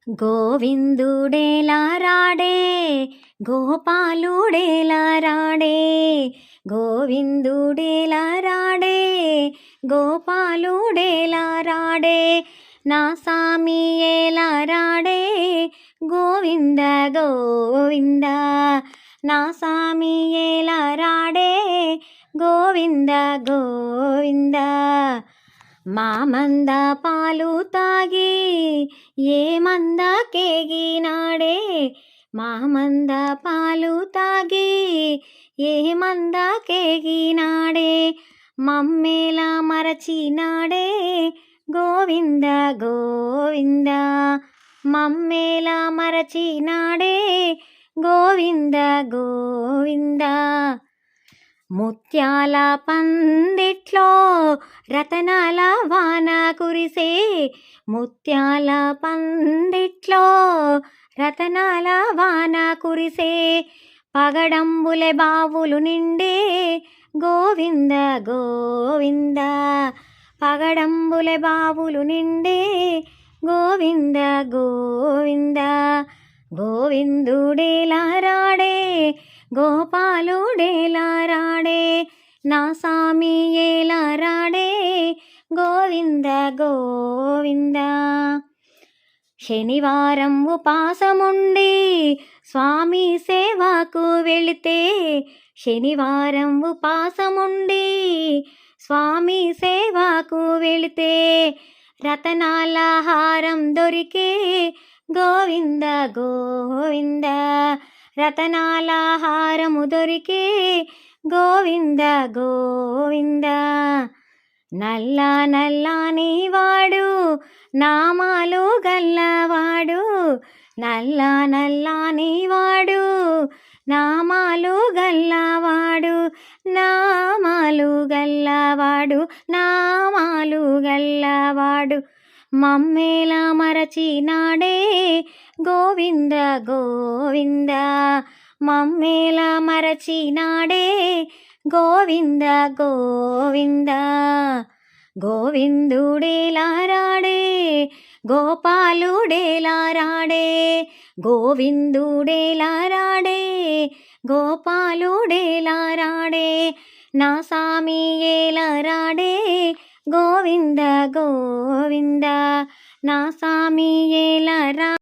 గోవిందుడేలా రాడే, గోపాలుడేలా రాడే, గోవిందుడేలా రాడే, గోపాలుడేలా రాడే, నా సామి ఎలా రాడే, గోవింద గోవింద, నా సామి ఎలా రాడే, గోవింద గోవింద. మా మంద పాలు తాగి ఏ మంద కేగినాడే, మా మంద పాలు తాగి ఏ మంద కేగినాడే, మమ్మేలా మరచినాడే, గోవింద గోవింద, మమ్మేలా మరచినాడే, గోవింద గోవింద. ముత్యాల పందిట్లో రతనాల వాన కురిసే, ముత్యాల పందిట్లో రతనాల వాన కురిసే, పగడంబులే బావులు నిండే, గోవింద గోవింద, పగడంబులే బావులు నిండే, గోవింద గోవింద. గోవిందుడేలా రాడే, గోపాలుడేలా రాడే, నా సామి ఎలా రాడే, గోవింద గోవింద. శనివారం ఉపాసముండి స్వామి సేవకు వెళితే, శనివారం ఉపాసముండి స్వామి సేవకు వెళితే, రతనాల హారం దొరికే, గోవింద గోవింద, రతనాల హారము దొరికే, గోవింద గోవింద. నల్ల నల్లని వాడు నామాలు గల్లవాడు, నల్ల నల్లని వాడు నామాలు గల్లవాడు, నామాలు గల్లవాడు, నామాలు గల్లవాడు, మమ్మేలా మరచినాడే, గోవింద గోవింద, మమ్మేలా మరచినాడే, గోవింద గోవింద. గోవిందుడేలా రాడే, గోపాలుడేలా రాడే, గోవిందుడేలా రాడే, గోపాలుడేలా రాడే, నా సామి ఎలా రాడే, గోవింద గోవింద, నా సామి ఎలా రా.